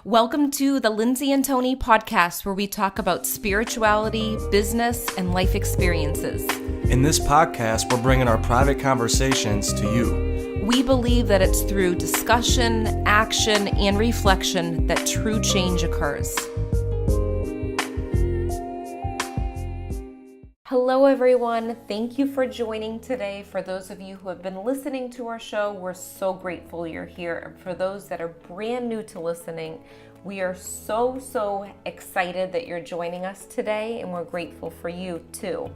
Welcome to the Lindsay and Tony Podcast, where we talk about spirituality, business, and life experiences. In this podcast, we're bringing our private conversations to you. We believe that it's through discussion, action, and reflection that true change occurs. Hello, everyone. Thank you for joining today. For those of you who have been listening to our show, we're so grateful you're here. And for those that are brand new to listening, we are so excited that you're joining us today, and we're grateful for you too.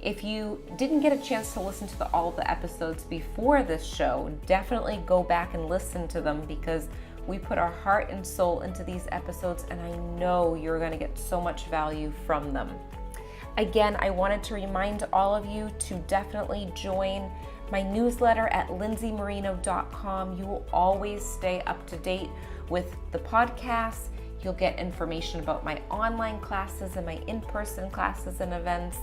If you didn't get a chance to listen to all the episodes before this show, definitely go back and listen to them because we put our heart and soul into these episodes, and I know you're going to get so much value from them. Again, I wanted to remind all of you to definitely join my newsletter at lindsaymarino.com. You will always stay up to date with the podcast. You'll get information about my online classes and my in-person classes and events.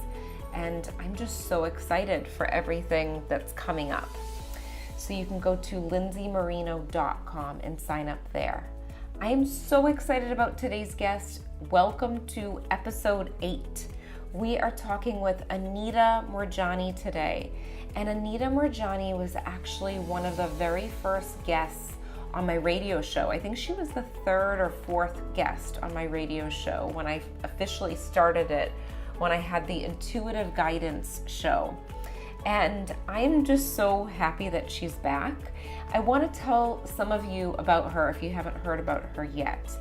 And I'm just so excited for everything that's coming up. So you can go to lindsaymarino.com and sign up there. I am so excited about today's guest. Welcome to episode 8. We are talking with Anita Moorjani today. And Anita Moorjani was actually one of the very first guests on my radio show. I think she was the third or fourth guest on my radio show when I officially started it, when I had the Intuitive Guidance show. And I am just so happy that she's back. I want to tell some of you about her if you haven't heard about her yet.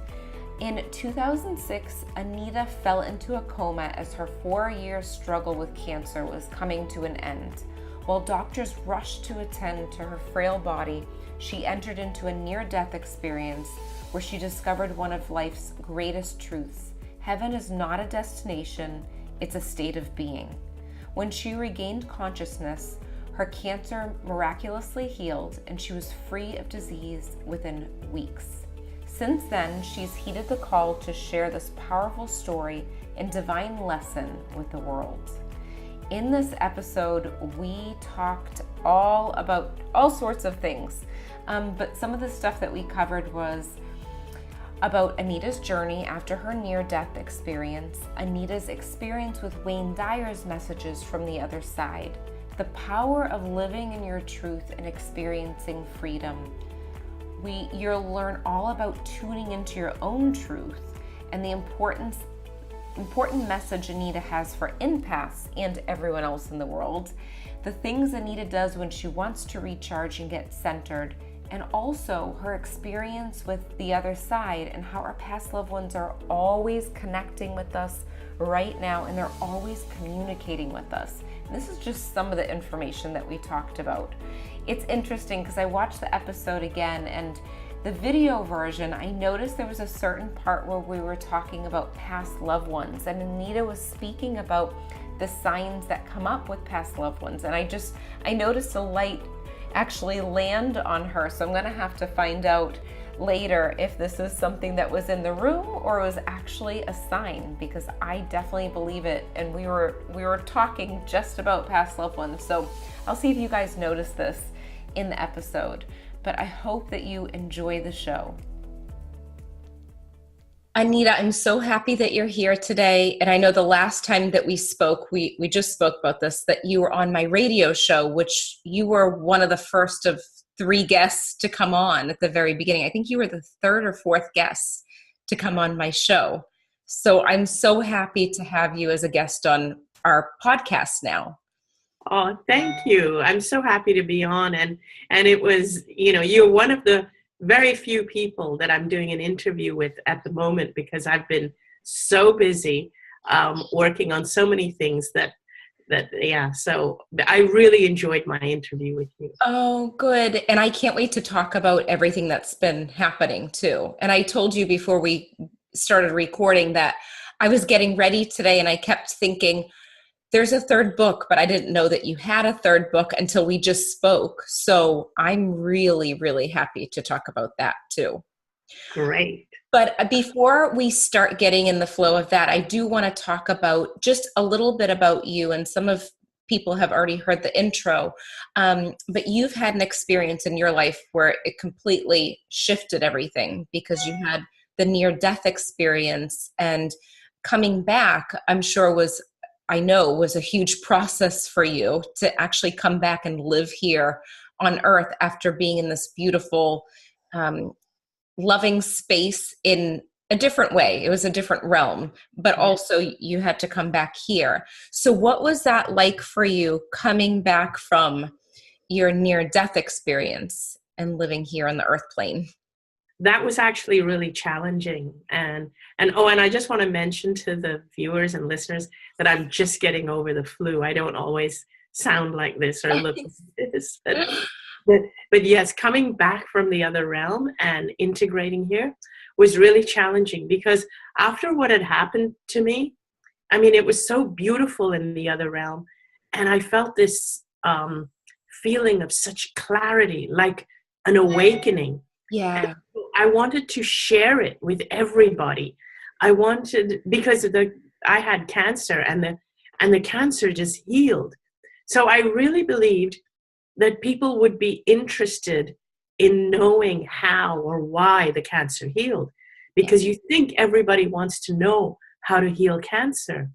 In 2006, Anita fell into a coma as her 4-year struggle with cancer was coming to an end. While doctors rushed to attend to her frail body, she entered into a near-death experience where she discovered one of life's greatest truths. Heaven is not a destination, it's a state of being. When she regained consciousness, her cancer miraculously healed and she was free of disease within weeks. Since then, she's heeded the call to share this powerful story and divine lesson with the world. In this episode, we talked all about all sorts of things, but some of the stuff that we covered was about Anita's journey after her near-death experience, Anita's experience with Wayne Dyer's messages from the other side, the power of living in your truth and experiencing freedom. You'll learn all about tuning into your own truth and the important message Anita has for empaths and everyone else in the world, the things Anita does when she wants to recharge and get centered, and also her experience with the other side and how our past loved ones are always connecting with us right now and they're always communicating with us. And this is just some of the information that we talked about. It's interesting because I watched the episode again, and the video version, I noticed there was a certain part where we were talking about past loved ones, and Anita was speaking about the signs that come up with past loved ones. And I noticed a light actually land on her. So I'm going to have to find out later if this is something that was in the room or was actually a sign, because I definitely believe it. And we were talking just about past loved ones. So I'll see if you guys notice this in the episode, but I hope that you enjoy the show. Anita, I'm so happy that you're here today. And I know the last time that we spoke, we just spoke about this, that you were on my radio show, which you were one of the first of 3 guests to come on at the very beginning. I think you were the 3rd or 4th guest to come on my show. So I'm so happy to have you as a guest on our podcast now. Oh, thank you. I'm so happy to be on. And it was, you're one of the very few people that I'm doing an interview with at the moment, because I've been so busy working on so many things so I really enjoyed my interview with you. Oh, good. And I can't wait to talk about everything that's been happening too. And I told you before we started recording that I was getting ready today and I kept thinking, there's a 3rd book, but I didn't know that you had a 3rd book until we just spoke. So I'm really, really happy to talk about that too. Great. But before we start getting in the flow of that, I do want to talk about just a little bit about you. And some of people have already heard the intro, but you've had an experience in your life where it completely shifted everything because you had the near-death experience, and coming back, I know was a huge process for you to actually come back and live here on earth after being in this beautiful, loving space in a different way. It was a different realm, but also you had to come back here. So what was that like for you coming back from your near-death experience and living here on the earth plane? That was actually really challenging. And I just want to mention to the viewers and listeners that I'm just getting over the flu. I don't always sound like this or look like this. But yes, coming back from the other realm and integrating here was really challenging, because after what had happened to me, I mean, it was so beautiful in the other realm. And I felt this feeling of such clarity, like an awakening. Yeah. I wanted to share it with everybody. Because I had cancer, and the cancer just healed. So I really believed that people would be interested in knowing how or why the cancer healed, because you think everybody wants to know how to heal cancer.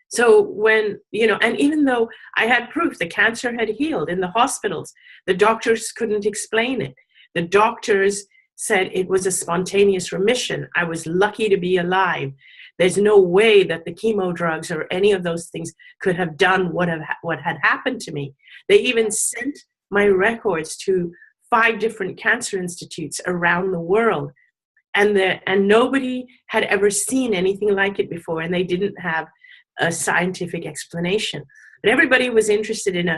So when, and even though I had proof the cancer had healed in the hospitals, the doctors couldn't explain it. The doctors said it was a spontaneous remission. I was lucky to be alive. There's no way that the chemo drugs or any of those things could have done what had happened to me. They even sent my records to 5 different cancer institutes around the world. And nobody had ever seen anything like it before, and they didn't have a scientific explanation. But everybody was interested in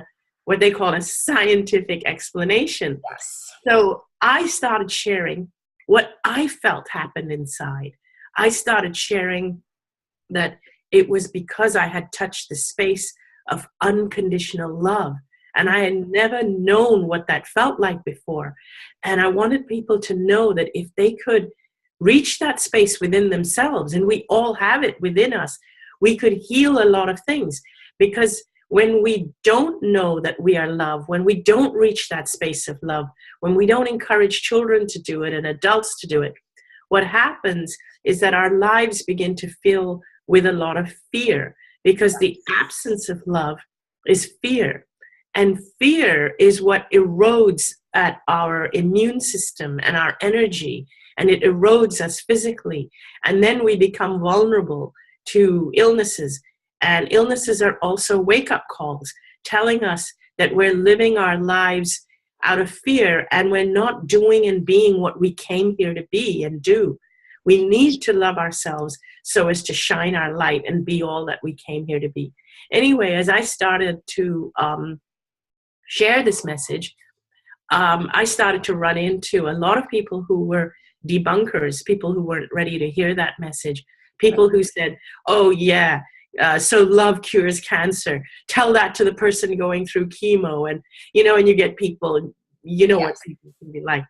what they call a scientific explanation. Yes. So I started sharing what I felt happened inside. I started sharing that it was because I had touched the space of unconditional love. And I had never known what that felt like before. And I wanted people to know that if they could reach that space within themselves, and we all have it within us, we could heal a lot of things. Because when we don't know that we are love, when we don't reach that space of love, when we don't encourage children to do it and adults to do it, what happens is that our lives begin to fill with a lot of fear, because the absence of love is fear. And fear is what erodes at our immune system and our energy, and it erodes us physically. And then we become vulnerable to illnesses. And illnesses are also wake-up calls telling us that we're living our lives out of fear, and we're not doing and being what we came here to be and do. We need to love ourselves so as to shine our light and be all that we came here to be. Anyway, as I started to share this message, I started to run into a lot of people who were debunkers, people who weren't ready to hear that message, people who said, oh yeah, so love cures cancer. Tell that to the person going through chemo. And, and you get people, what people can be like.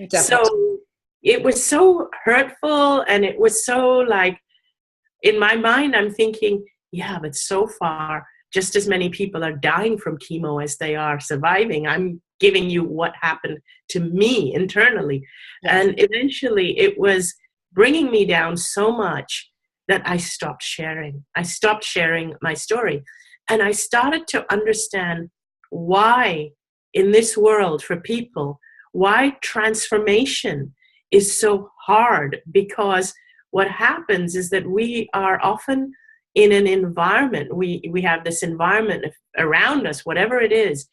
Definitely. So it was so hurtful, and it was so like, in my mind, I'm thinking, yeah, but so far, just as many people are dying from chemo as they are surviving. I'm giving you what happened to me internally. Yes. And eventually it was bringing me down so much that I stopped sharing. I stopped sharing my story. And I started to understand why in this world for people, why transformation is so hard. Because what happens is that we are often in an environment, we have this environment around us, whatever it is,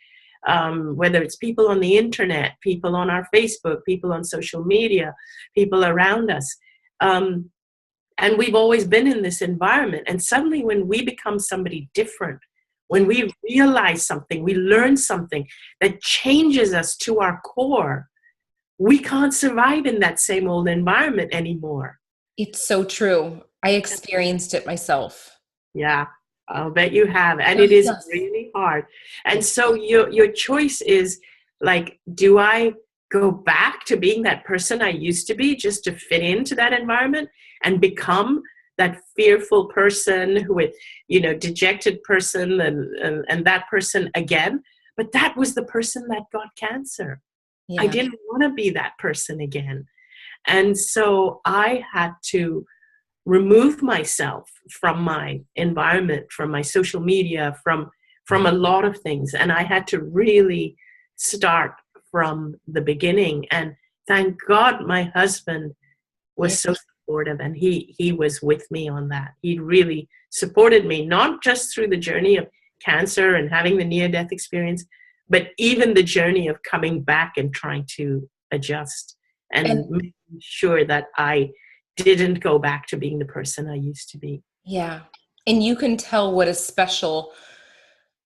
whether it's people on the internet, people on our Facebook, people on social media, people around us. And we've always been in this environment. And suddenly when we become somebody different, when we realize something, we learn something that changes us to our core, we can't survive in that same old environment anymore. It's so true. I experienced it myself. Yeah, I'll bet you have. And it is really hard. And so your choice is like, do I go back to being that person I used to be just to fit into that environment and become that fearful person who, dejected person and that person again? But that was the person that got cancer. Yeah. I didn't want to be that person again. And so I had to remove myself from my environment, from my social media, from a lot of things. And I had to really start from the beginning. And thank God my husband was so supportive, and he was with me on that. He really supported me, not just through the journey of cancer and having the near-death experience, but even the journey of coming back and trying to adjust and making sure that I didn't go back to being the person I used to be. Yeah. And you can tell what a special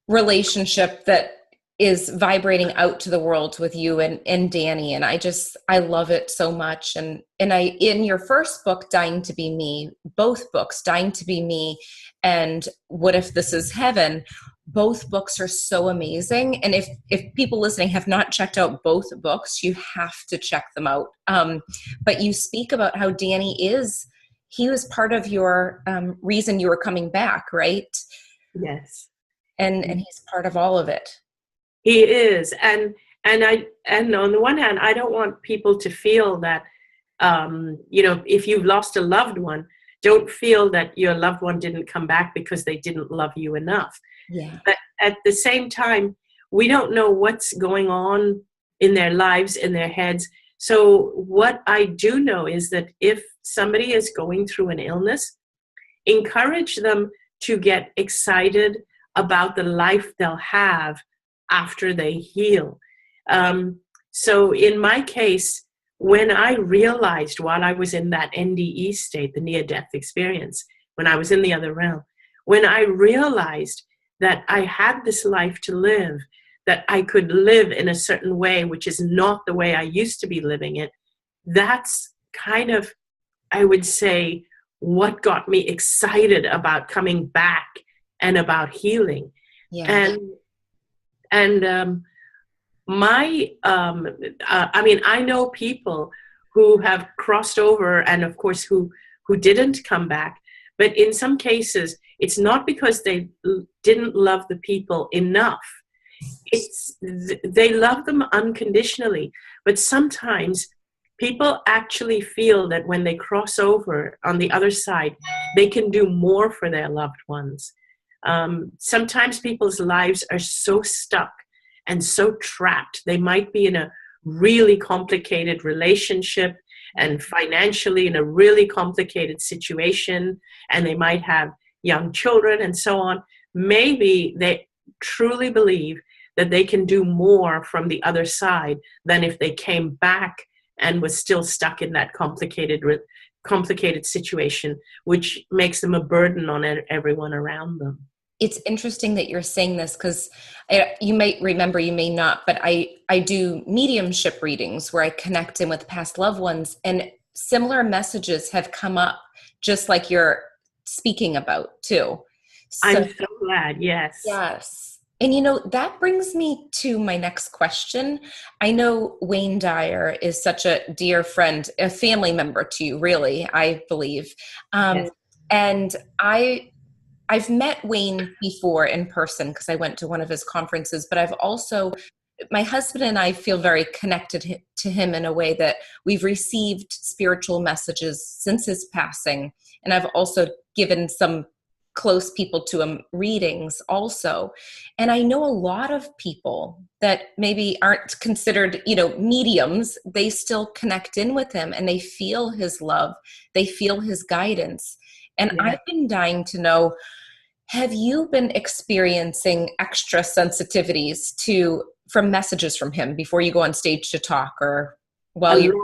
relationship that is vibrating out to the world with you and Danny. And I love it so much. And in your first book, Dying to Be Me, both books, Dying to Be Me and What If This Is Heaven, both books are so amazing. And if people listening have not checked out both books, you have to check them out. But you speak about how Danny he was part of your reason you were coming back, right? Yes. And he's part of all of it. He is. And on the one hand, I don't want people to feel that, if you've lost a loved one, don't feel that your loved one didn't come back because they didn't love you enough. Yeah. But at the same time, we don't know what's going on in their lives, in their heads. So what I do know is that if somebody is going through an illness, encourage them to get excited about the life they'll have after they heal. So in my case, when I realized while I was in that NDE state, the near-death experience, when I was in the other realm, when I realized that I had this life to live, that I could live in a certain way, which is not the way I used to be living it, that's kind of, I would say, what got me excited about coming back and about healing. Yeah. I know people who have crossed over and of course who didn't come back, but in some cases it's not because they didn't love the people enough. They love them unconditionally, but sometimes people actually feel that when they cross over on the other side, they can do more for their loved ones. Sometimes people's lives are so stuck and so trapped. They might be in a really complicated relationship and financially in a really complicated situation, and they might have young children and so on. Maybe they truly believe that they can do more from the other side than if they came back and was still stuck in that complicated situation, which makes them a burden on everyone around them. It's interesting that you're saying this because you might remember, you may not, but I do mediumship readings where I connect in with past loved ones, and similar messages have come up just like you're speaking about too. I'm so glad. Yes. Yes. And that brings me to my next question. I know Wayne Dyer is such a dear friend, a family member to you, really, I believe. Yes. And I've met Wayne before in person because I went to one of his conferences, but my husband and I feel very connected to him in a way that we've received spiritual messages since his passing. And I've also given some close people to him readings also. And I know a lot of people that maybe aren't considered, mediums, they still connect in with him and they feel his love, they feel his guidance. And yeah. I've been dying to know, have you been experiencing extra sensitivities from messages from him before you go on stage to talk or while you're...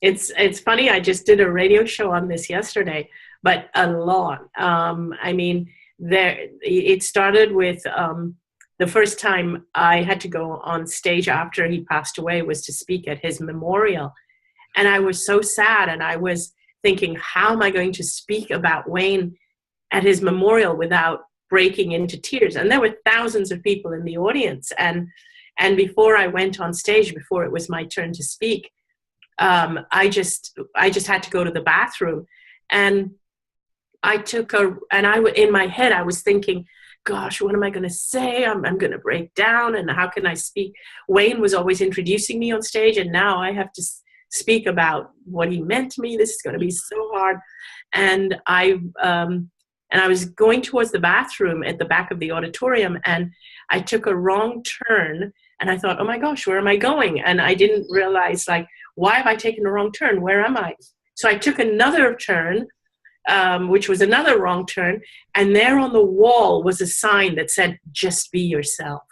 It's funny, I just did a radio show on this yesterday, but a lot. It started with the first time I had to go on stage after he passed away was to speak at his memorial. And I was so sad, and I was thinking, how am I going to speak about Wayne at his memorial without breaking into tears? And there were thousands of people in the audience. And before I went on stage, before it was my turn to speak, I just had to go to the bathroom, and in my head I was thinking, gosh, what am I going to say? I'm going to break down, and how can I speak? Wayne was always introducing me on stage, and now I have to speak about what he meant to me. This is going to be so hard. And I was going towards the bathroom at the back of the auditorium, and I took a wrong turn, and I thought, oh my gosh, where am I going? And I didn't realize, like, why have I taken a wrong turn? Where am I? So I took another turn, which was another wrong turn, and there on the wall was a sign that said, just be yourself.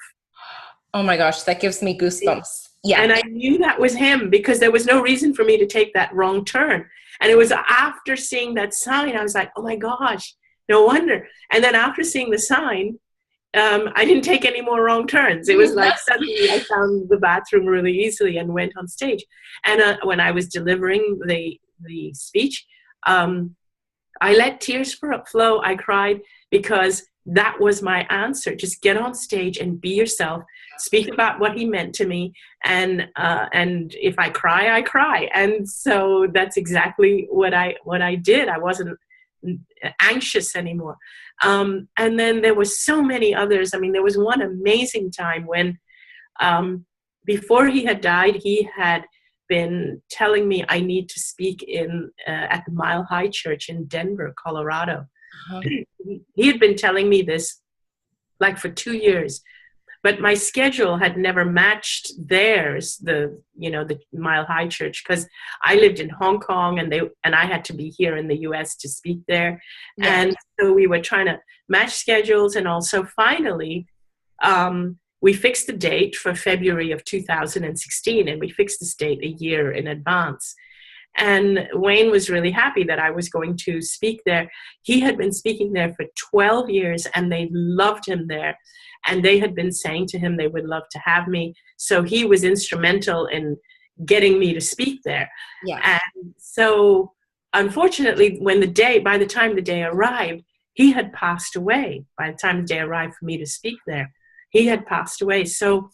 Oh my gosh, that gives me goosebumps. Yeah. And I knew that was him because there was no reason for me to take that wrong turn. And it was after seeing that sign, I was like, oh my gosh, no wonder. And then after seeing the sign, I didn't take any more wrong turns. It was like suddenly I found the bathroom really easily and went on stage. And when I was delivering the speech, I let tears flow. I cried because that was my answer. Just get on stage and be yourself. Speak about what he meant to me. And if I cry, I cry. And so that's exactly what I did. I wasn't anxious anymore. And then there were so many others. I mean, there was one amazing time when before he had died, he had been telling me I need to speak at the Mile High Church in Denver, Colorado. Uh-huh. He had been telling me this like for 2 years, but my schedule had never matched theirs, the Mile High Church, because I lived in Hong Kong and I had to be here in the US to speak there. Yeah. And so we were trying to match schedules, and also finally we fixed the date for February of 2016, and we fixed this date a year in advance. And Wayne was really happy that I was going to speak there. He had been speaking there for 12 years, and they loved him there. And they had been saying to him they would love to have me. So he was instrumental in getting me to speak there. Yeah. And so, unfortunately, by the time the day arrived, he had passed away. By the time the day arrived for me to speak there, he had passed away. So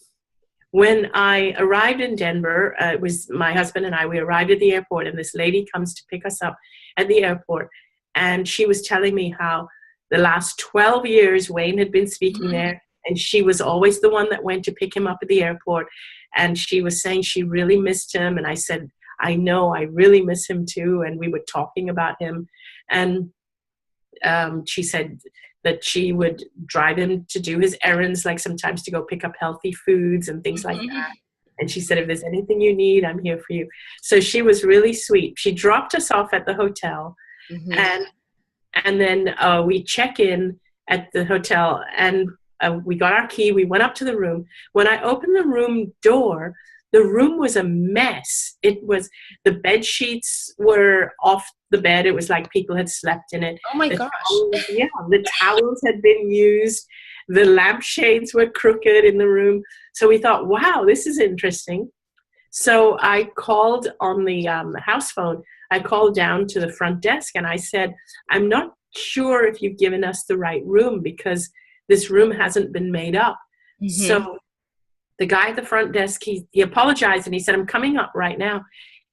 when I arrived in Denver, it was my husband and I, we arrived at the airport, and this lady comes to pick us up at the airport. And she was telling me how the last 12 years Wayne had been speaking there, and she was always the one that went to pick him up at the airport. And she was saying she really missed him. And I said, I know, I really miss him too. And we were talking about him. And she said that she would drive him to do his errands, like sometimes to go pick up healthy foods and things like that. And she said, if there's anything you need, I'm here for you. So she was really sweet. She dropped us off at the hotel. And then we check in at the hotel, and we got our key. We went up to the room. When I opened the room door, the room was a mess. It was, the bed sheets were off the bed. It was like people had slept in it. Oh my gosh. The towels had been used. The lampshades were crooked in the room. So we thought, wow, this is interesting. So I called on the house phone. I called down to the front desk, and I said, I'm not sure if you've given us the right room because this room hasn't been made up. So the guy at the front desk, he apologized, and he said, I'm coming up right now.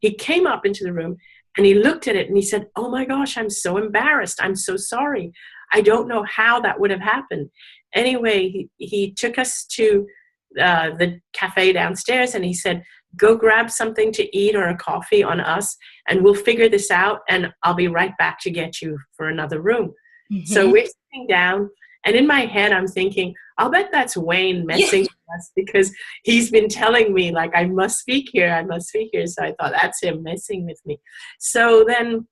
He came up into the room, and he looked at it, and he said, oh my gosh, I'm so embarrassed. I'm so sorry. I don't know how that would have happened. Anyway, he took us to the cafe downstairs, and he said, go grab something to eat or a coffee on us, and we'll figure this out, and I'll be right back to get you for another room. So we're sitting down, and in my head, I'm thinking, I'll bet that's Wayne messing with us, because he's been telling me, like, I must speak here. So I thought, that's him messing with me. So then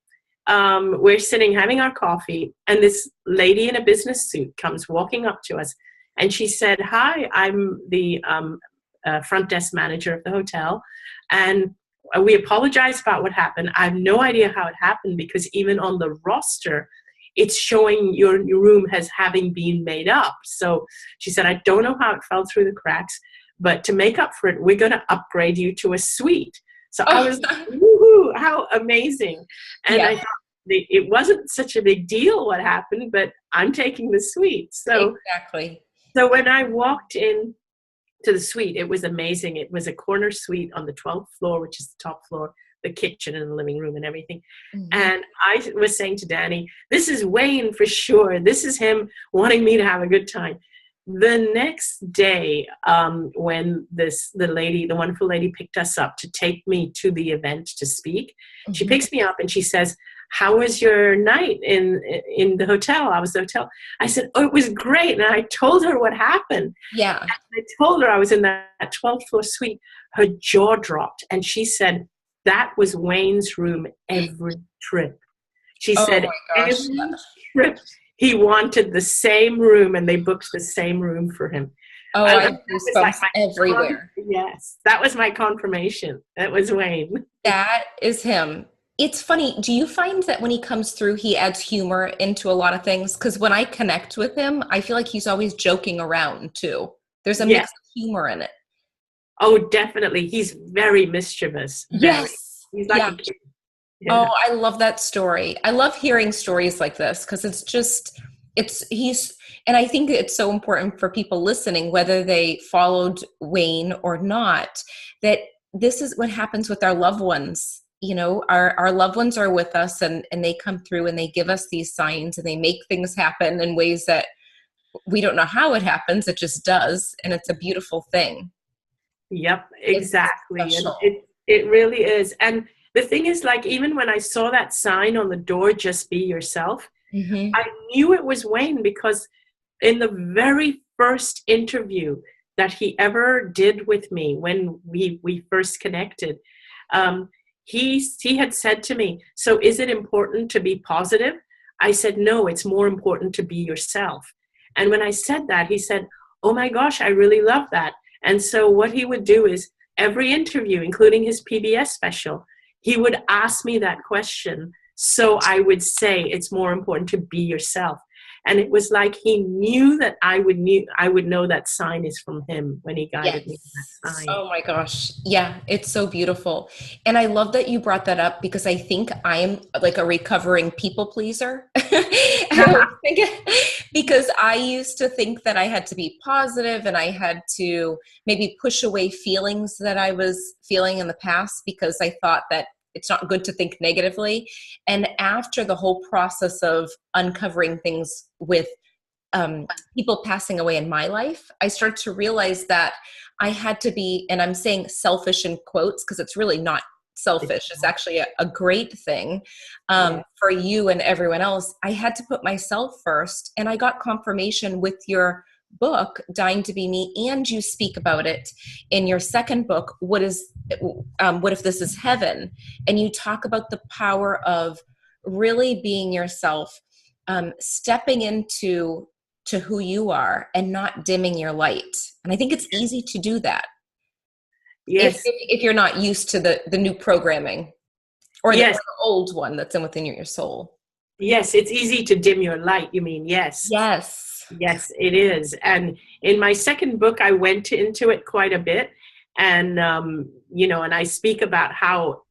we're sitting having our coffee, and this lady in a business suit comes walking up to us, and she said, hi, I'm the front desk manager of the hotel, and we apologize about what happened. I have no idea how it happened, because even on the roster, it's showing your room as having been made up. So she said, I don't know how it fell through the cracks, but to make up for it, we're going to upgrade you to a suite. So I was like, woohoo, how amazing. And I thought it wasn't such a big deal what happened, but I'm taking the suite. So exactly. So when I walked in to the suite, it was amazing. It was a corner suite on the 12th floor, which is the top floor, the kitchen and the living room and everything. And I was saying to Danny, this is Wayne for sure. This is him wanting me to have a good time. the next day, when the wonderful lady picked us up to take me to the event to speak, she picks me up and she says, "How was your night in the hotel?" I was at the hotel. I said, "Oh, it was great." And I told her what happened. Yeah. And I told her I was in that 12th floor suite. Her jaw dropped. And she said, "That was Wayne's room every trip." She said, my gosh. every trip he wanted the same room, and they booked the same room for him. Oh, I have goosebumps everywhere. Yes, that was my confirmation. That was Wayne. That is him. It's funny. Do you find that when he comes through, he adds humor into a lot of things? Because when I connect with him, I feel like he's always joking around too. There's a mix of humor in it. Oh, definitely. He's very mischievous. Yes. He's like a kid. Yeah. Oh, I love that story. I love hearing stories like this because and I think it's so important for people listening, whether they followed Wayne or not, that this is what happens with our loved ones. You know, our loved ones are with us and they come through and they give us these signs and they make things happen in ways that we don't know how it happens. It just does. And it's a beautiful thing. Yep, exactly. It really is. And the thing is, like, even when I saw that sign on the door, "Just be yourself," I knew it was Wayne because in the very first interview that he ever did with me when we first connected, he had said to me, "So is it important to be positive?" I said, "No, it's more important to be yourself." And when I said that, he said, "Oh my gosh, I really love that." And so what he would do is every interview, including his PBS special, he would ask me that question. So I would say, "It's more important to be yourself." And it was like he knew that I would know that sign is from him when he guided me to that sign. Oh my gosh. Yeah, it's so beautiful. And I love that you brought that up because I think I'm like a recovering people pleaser. Because I used to think that I had to be positive and I had to maybe push away feelings that I was feeling in the past because I thought that it's not good to think negatively. And after the whole process of uncovering things with people passing away in my life, I started to realize that I had to be, and I'm saying selfish in quotes because it's really not selfish. It's actually a great thing for you and everyone else. I had to put myself first. And I got confirmation with your book, Dying to Be Me, and you speak about it in your second book, What If This Is Heaven? And you talk about the power of really being yourself, stepping into who you are and not dimming your light. And I think it's easy to do that. Yes. If you're not used to the new programming or the old one that's within your soul. Yes, it's easy to dim your light, you mean? Yes. Yes. Yes, it is. And in my second book, I went into it quite a bit. And, and I speak about how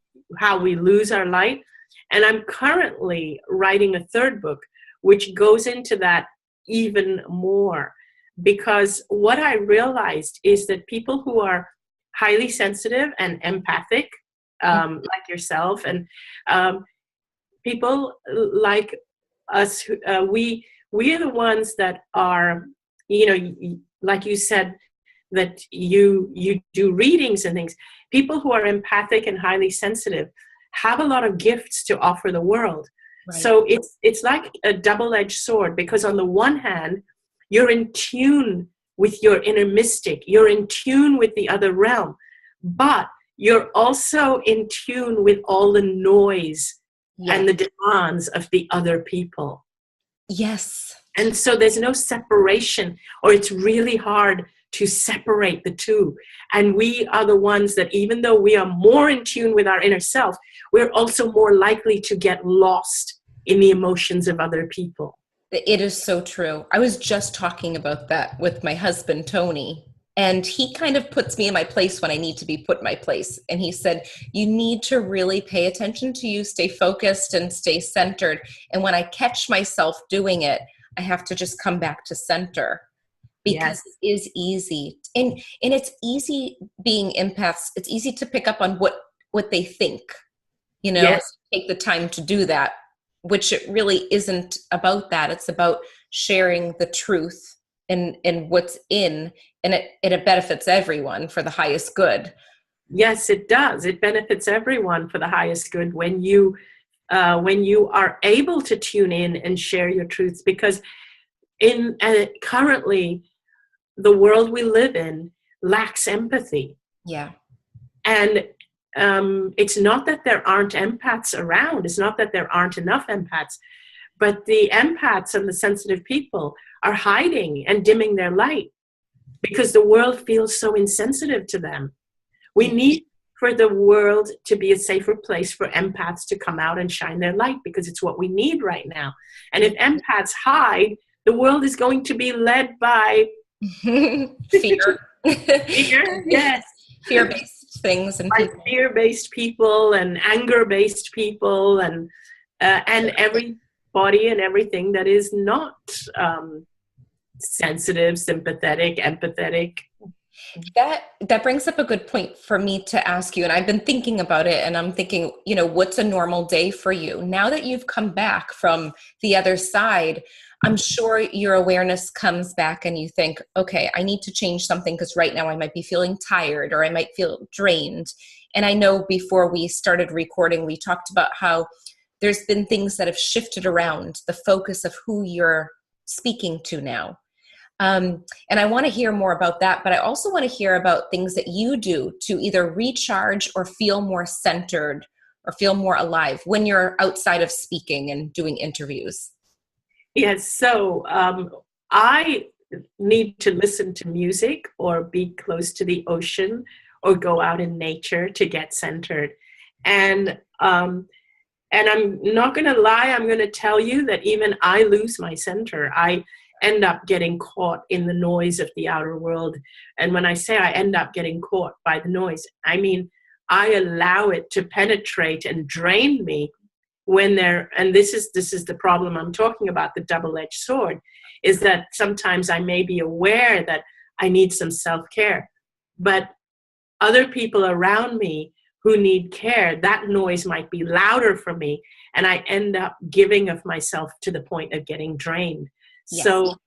we lose our light. And I'm currently writing a third book, which goes into that even more. Because what I realized is that people who are highly sensitive and empathic, like yourself, and people like us, we are the ones that are, like you said, that you do readings and things. People who are empathic and highly sensitive have a lot of gifts to offer the world. Right. So it's like a double-edged sword, because on the one hand, you're in tune with your inner mystic, you're in tune with the other realm, but you're also in tune with all the noise and the demands of the other people. Yes. And so there's no separation, or it's really hard to separate the two. And we are the ones that, even though we are more in tune with our inner self, we're also more likely to get lost in the emotions of other people. It is so true. I was just talking about that with my husband, Tony, and he kind of puts me in my place when I need to be put in my place. And he said, you need to really pay attention to you, stay focused and stay centered. And when I catch myself doing it, I have to just come back to center, because it is easy. And it's easy being empaths. It's easy to pick up on what they think, take the time to do that, which it really isn't about that. It's about sharing the truth in what's in, and it benefits everyone for the highest good. Yes, it does. It benefits everyone for the highest good when you are able to tune in and share your truths, because currently the world we live in lacks empathy. Yeah. And it's not that there aren't empaths around. It's not that there aren't enough empaths, but the empaths and the sensitive people are hiding and dimming their light because the world feels so insensitive to them. We need for the world to be a safer place for empaths to come out and shine their light, because it's what we need right now. And if empaths hide, the world is going to be led by fear. Fear, yes. Fear-based things and people. Fear-based people and anger-based people and everybody and everything that is not sensitive, sympathetic, empathetic. That brings up a good point for me to ask you. And I've been thinking about it, and I'm thinking, what's a normal day for you? Now that you've come back from the other side, I'm sure your awareness comes back and you think, okay, I need to change something because right now I might be feeling tired or I might feel drained. And I know before we started recording, we talked about how there's been things that have shifted around the focus of who you're speaking to now. And I want to hear more about that, but I also want to hear about things that you do to either recharge or feel more centered or feel more alive when you're outside of speaking and doing interviews. Yes, so I need to listen to music or be close to the ocean or go out in nature to get centered. And I'm not going to lie, I'm going to tell you that even I lose my center. I end up getting caught in the noise of the outer world. And when I say I end up getting caught by the noise, I mean I allow it to penetrate and drain me and this is the problem I'm talking about, the double-edged sword, is that sometimes I may be aware that I need some self-care, but other people around me who need care, that noise might be louder for me, and I end up giving of myself to the point of getting drained. Yes. So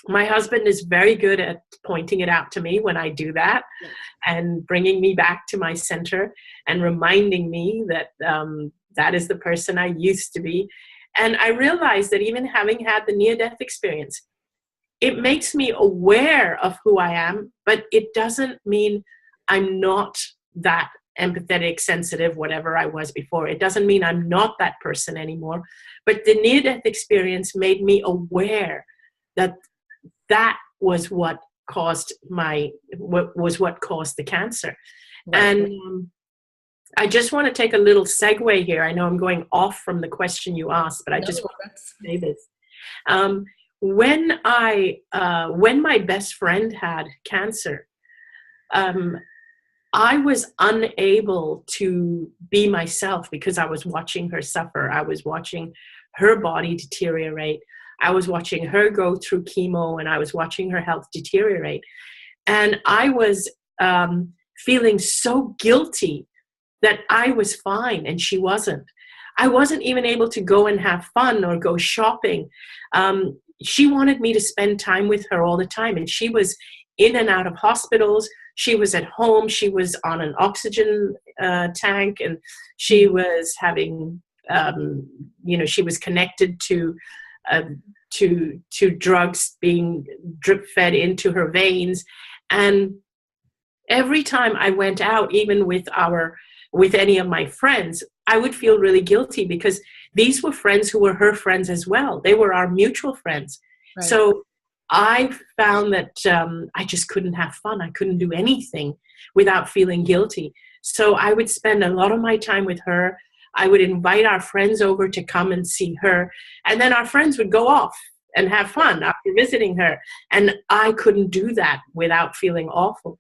my husband is very good at pointing it out to me when I do that, yes, and bringing me back to my center and reminding me that that is the person I used to be. And I realized that even having had the near-death experience, it makes me aware of who I am, but it doesn't mean I'm not that empathetic, sensitive, whatever I was before. It doesn't mean I'm not that person anymore. But the near-death experience made me aware that that was what caused what caused the cancer. Right. And I just want to take a little segue here. I know I'm going off from the question you asked, but I just want to say this. When my best friend had cancer, I was unable to be myself because I was watching her suffer. I was watching her body deteriorate. I was watching her go through chemo, and I was watching her health deteriorate. And I was feeling so guilty that I was fine and she wasn't. I wasn't even able to go and have fun or go shopping. She wanted me to spend time with her all the time, and she was in and out of hospitals. She was at home. She was on an oxygen tank, and she was having, she was connected to drugs being drip fed into her veins. And every time I went out, even with any of my friends, I would feel really guilty because these were friends who were her friends as well. They were our mutual friends. Right. So I found that I just couldn't have fun. I couldn't do anything without feeling guilty. So I would spend a lot of my time with her. I would invite our friends over to come and see her. And then our friends would go off and have fun after visiting her. And I couldn't do that without feeling awful.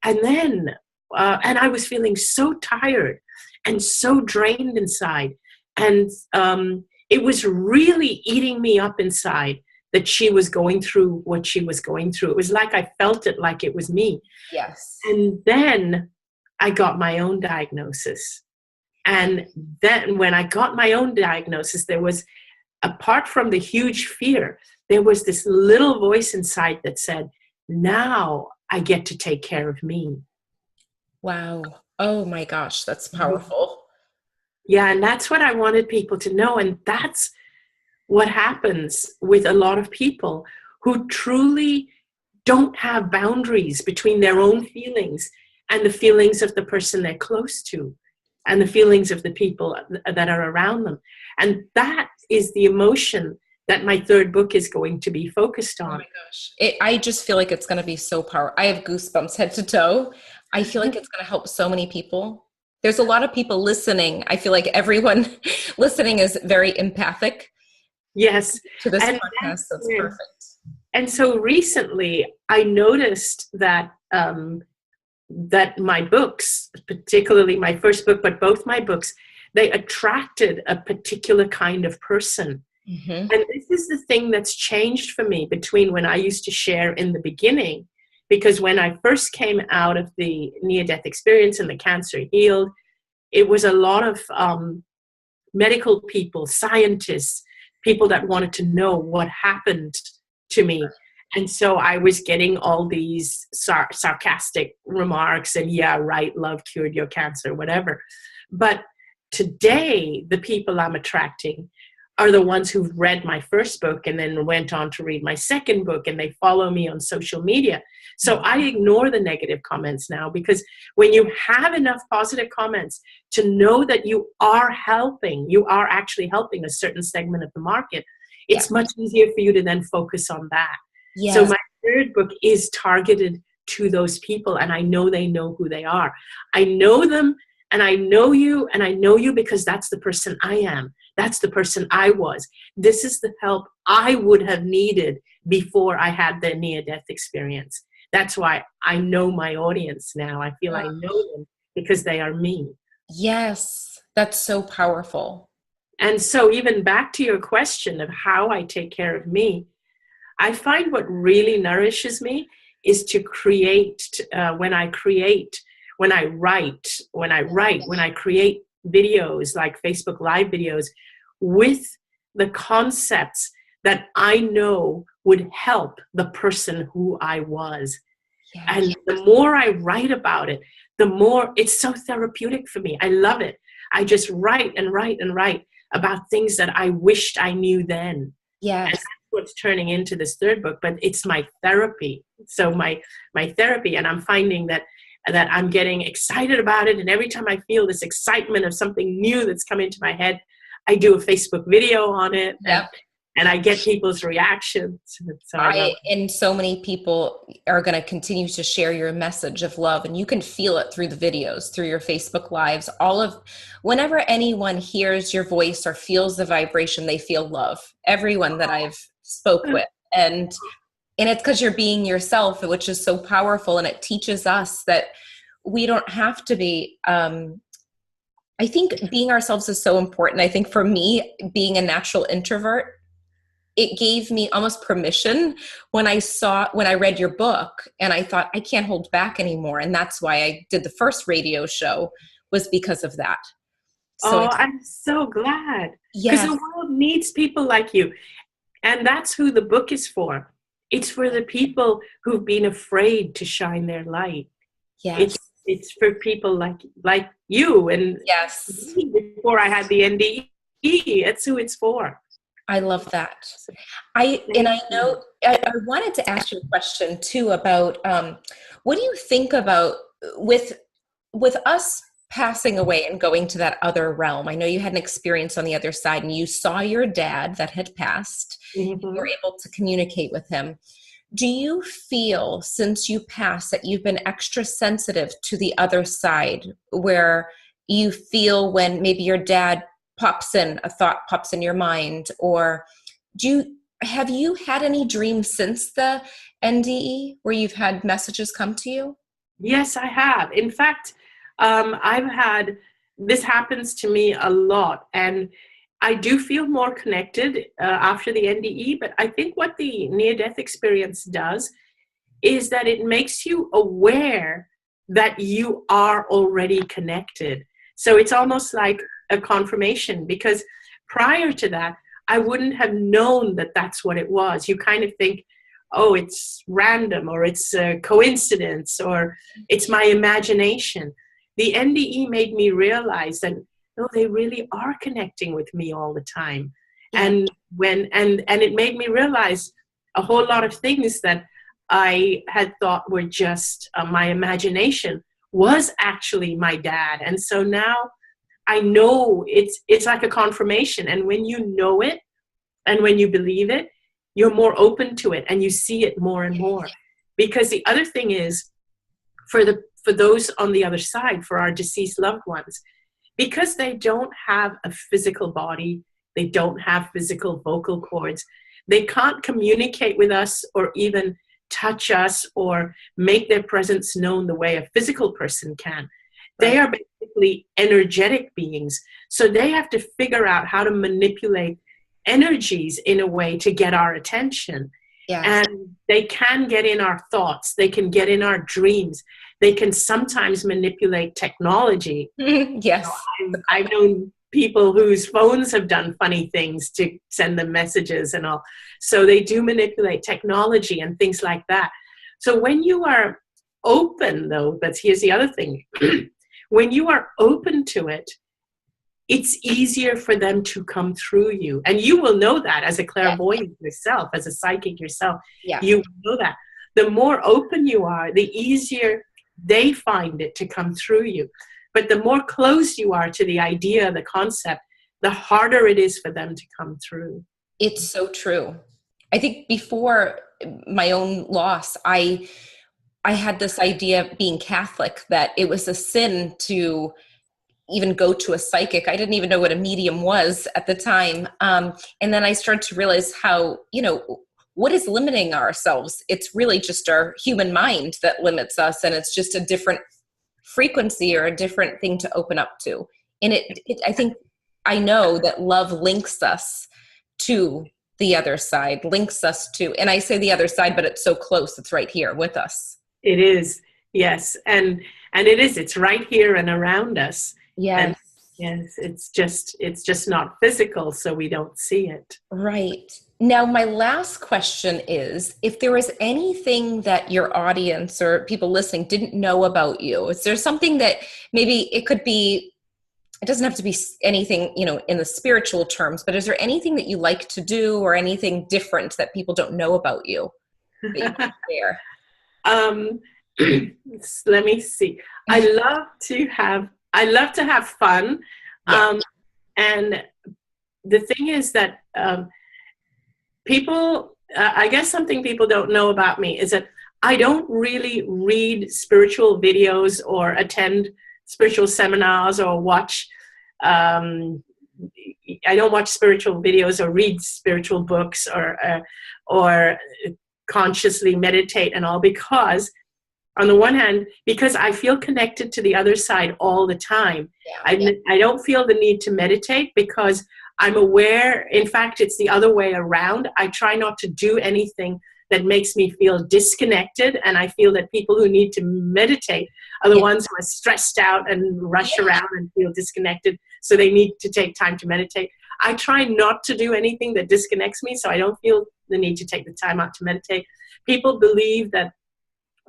And then, and I was feeling so tired and so drained inside. And it was really eating me up inside that she was going through what she was going through. It was like I felt it like it was me. Yes. And then I got my own diagnosis. And then when I got my own diagnosis, there was, apart from the huge fear, there was this little voice inside that said, now I get to take care of me. Wow. Oh my gosh, that's powerful. Yeah, and that's what I wanted people to know. And that's what happens with a lot of people who truly don't have boundaries between their own feelings and the feelings of the person they're close to and the feelings of the people that are around them. And that is the emotion that my third book is going to be focused on. Oh my gosh. I just feel like it's going to be so powerful. I have goosebumps head to toe. I feel like it's going to help so many people. There's a lot of people listening. I feel like everyone listening is very empathic. Yes. To this podcast. That's perfect. And so recently I noticed that that my books, particularly my first book, but both my books, they attracted a particular kind of person. Mm-hmm. And this is the thing that's changed for me between when I used to share in the beginning, because when I first came out of the near-death experience and the cancer healed, it was a lot of medical people, scientists, people that wanted to know what happened to me. And so I was getting all these sarcastic remarks and, yeah, right, love cured your cancer, whatever. But today, the people I'm attracting are the ones who've read my first book and then went on to read my second book, and they follow me on social media. So I ignore the negative comments now, because when you have enough positive comments to know that you are helping, you are actually helping a certain segment of the market, it's much easier for you to then focus on that. Yes. So my third book is targeted to those people, and I know they know who they are. I know them, and I know you because that's the person I am. That's the person I was. This is the help I would have needed before I had the near-death experience. That's why I know my audience now. I feel I know them because they are me. Yes, that's so powerful. And so even back to your question of how I take care of me, I find what really nourishes me is to create, when I create videos like Facebook Live videos with the concepts that I know would help the person who I was. Yes. And the more I write about it, the more it's so therapeutic for me. I love it. I just write and write and write about things that I wished I knew then. Yes. And that's what's turning into this third book, but it's my therapy. So my therapy, and I'm finding that I'm getting excited about it. And every time I feel this excitement of something new that's come into my head, I do a Facebook video on it. Yep. And I get people's reactions. So and so many people are going to continue to share your message of love, and you can feel it through the videos, through your Facebook Lives. Whenever anyone hears your voice or feels the vibration, they feel love. Everyone that I've spoke with. And it's because you're being yourself, which is so powerful. And it teaches us that we don't have to be, I think being ourselves is so important. I think for me, being a natural introvert, it gave me almost permission when I read your book, and I thought, I can't hold back anymore. And that's why I did the first radio show, was because of that. So I'm so glad. Because the world needs people like you. And that's who the book is for. It's for the people who've been afraid to shine their light. Yes. It's for people like you and me before I had the NDE. That's who it's for. I love that. I wanted to ask you a question too about what do you think about with us passing away and going to that other realm? I know you had an experience on the other side, and you saw your dad that had passed. Mm-hmm. You were able to communicate with him. Do you feel, since you passed, that you've been extra sensitive to the other side, where you feel when maybe your dad a thought pops in your mind, or have you had any dreams since the NDE where you've had messages come to you? Yes, I have. In fact, this happens to me a lot, and I do feel more connected after the NDE, but I think what the near-death experience does is that it makes you aware that you are already connected. So it's almost like a confirmation, because prior to that, I wouldn't have known that that's what it was. You kind of think, oh, it's random, or it's a coincidence, or it's my imagination. The NDE made me realize that, no, they really are connecting with me all the time. Yeah. And it made me realize a whole lot of things that I had thought were just my imagination was actually my dad. And so now I know it's like a confirmation. And when you know it and when you believe it, you're more open to it and you see it more and more. Because the other thing is, for those on the other side, for our deceased loved ones, because they don't have a physical body, they don't have physical vocal cords, they can't communicate with us or even touch us or make their presence known the way a physical person can. They are basically energetic beings. So they have to figure out how to manipulate energies in a way to get our attention. Yes. And they can get in our thoughts. They can get in our dreams. They can sometimes manipulate technology. Yes. I've known people whose phones have done funny things to send them messages and all. So they do manipulate technology and things like that. So when you are open, though, here's the other thing. When you are open to it, it's easier for them to come through you. And you will know that as a clairvoyant yourself, as a psychic yourself. Yeah. You will know that. The more open you are, the easier they find it to come through you. But the more close you are to the idea, the concept, the harder it is for them to come through. It's so true. I think before my own loss, I had this idea of being Catholic, that it was a sin to even go to a psychic. I didn't even know what a medium was at the time. And then I started to realize how, what is limiting ourselves? It's really just our human mind that limits us. And it's just a different frequency or a different thing to open up to. And I know that love links us to the other side, links us to, and I say the other side, but it's so close. It's right here with us. It is. Yes. And it's right here and around us. Yes. And yes. It's just not physical. So we don't see it. Right. Now, my last question is, if there was anything that your audience or people listening didn't know about you, is there something that maybe it doesn't have to be anything, in the spiritual terms, but is there anything that you like to do or anything different that people don't know about you that you can share? Let me see. I love to have fun. Yeah. And the thing is that, people, I guess something people don't know about me is that I don't really read spiritual videos or attend spiritual seminars or watch, I don't watch spiritual videos or read spiritual books or consciously meditate and all, because on the one hand, because I feel connected to the other side all the time. Yeah. I don't feel the need to meditate because I'm aware. In fact, it's the other way around. I try not to do anything that makes me feel disconnected. And I feel that people who need to meditate are the ones who are stressed out and rush around and feel disconnected. So they need to take time to meditate. I try not to do anything that disconnects me, so I don't feel the need to take the time out to meditate. People believe that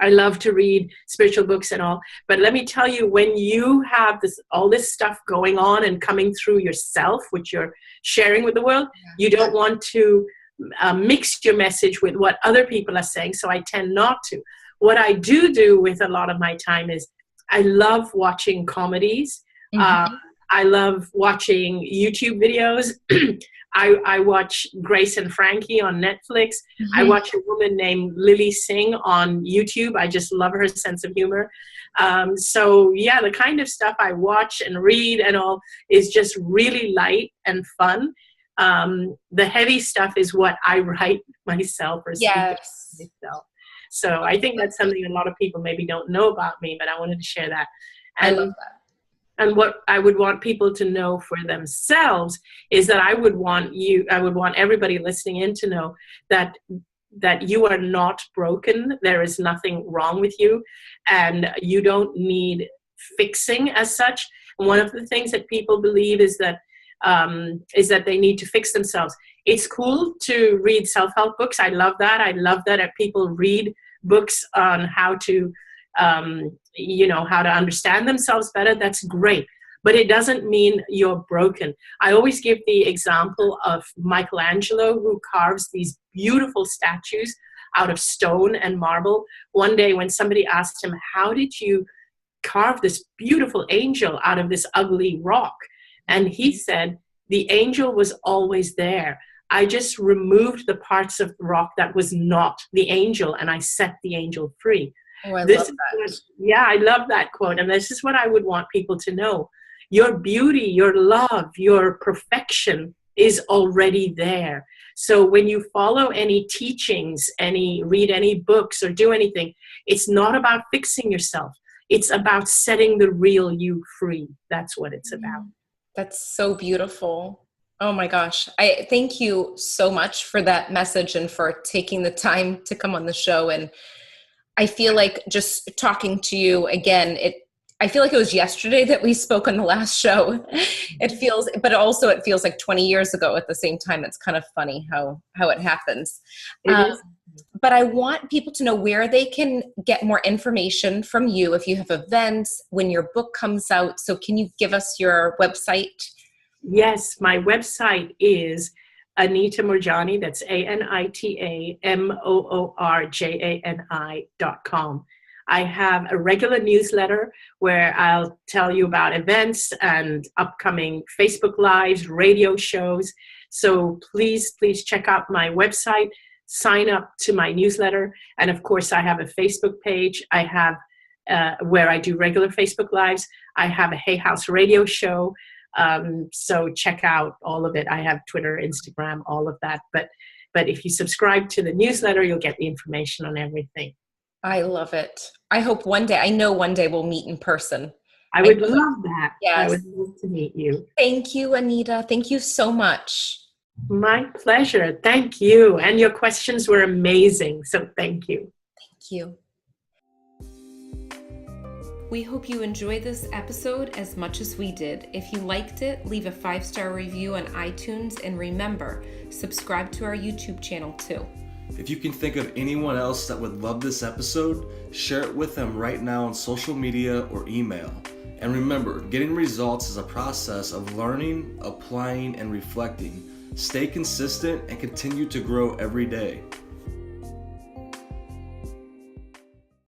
I love to read spiritual books and all, but let me tell you, when you have all this stuff going on and coming through yourself, which you're sharing with the world, you don't want to mix your message with what other people are saying, so I tend not to. What I do with a lot of my time is I love watching comedies. Mm-hmm. I love watching YouTube videos. I watch Grace and Frankie on Netflix. Mm-hmm. I watch a woman named Lily Singh on YouTube. I just love her sense of humor. So yeah, the kind of stuff I watch and read and all is just really light and fun. The heavy stuff is what I write myself or speak myself. So I think that's something a lot of people maybe don't know about me, but I wanted to share that. And, I love that. And what I would want people to know for themselves is that I would want everybody listening in to know that you are not broken. There is nothing wrong with you, and you don't need fixing as such. And one of the things that people believe is that is that they need to fix themselves. It's cool to read self-help books. I love that. I love that people read books on how to, how to understand themselves better. That's great. But it doesn't mean you're broken. I always give the example of Michelangelo, who carves these beautiful statues out of stone and marble. One day when somebody asked him, how did you carve this beautiful angel out of this ugly rock? And he said, the angel was always there. I just removed the parts of the rock that was not the angel, and I set the angel free. Oh, I love that. Yeah, I love that quote. And this is what I would want people to know. Your beauty, your love, your perfection is already there. So when you follow any teachings, read any books or do anything, it's not about fixing yourself. It's about setting the real you free. That's what it's about. That's so beautiful. Oh my gosh. I thank you so much for that message and for taking the time to come on the show. And I feel like just talking to you again, I feel like it was yesterday that we spoke on the last show. It feels like 20 years ago at the same time. It's kind of funny how it happens. But I want people to know where they can get more information from you if you have events, when your book comes out. So can you give us your website? Yes, my website is Anita Moorjani. That's AnitaMoorjani.com. I have a regular newsletter where I'll tell you about events and upcoming Facebook Lives, radio shows. So please check out my website, sign up to my newsletter. And of course, I have a Facebook page. I have where I do regular Facebook Lives. I have a Hay House radio show. So check out all of it. I have Twitter, Instagram, all of that. But if you subscribe to the newsletter, you'll get the information on everything. I love it. I hope one day we'll meet in person. I would love that. Yes. I would love to meet you. Thank you, Anita. Thank you so much. My pleasure. Thank you. And your questions were amazing. So thank you. Thank you. We hope you enjoyed this episode as much as we did. If you liked it, leave a 5-star review on iTunes, and remember, subscribe to our YouTube channel too. If you can think of anyone else that would love this episode, share it with them right now on social media or email. And remember, getting results is a process of learning, applying, and reflecting. Stay consistent and continue to grow every day.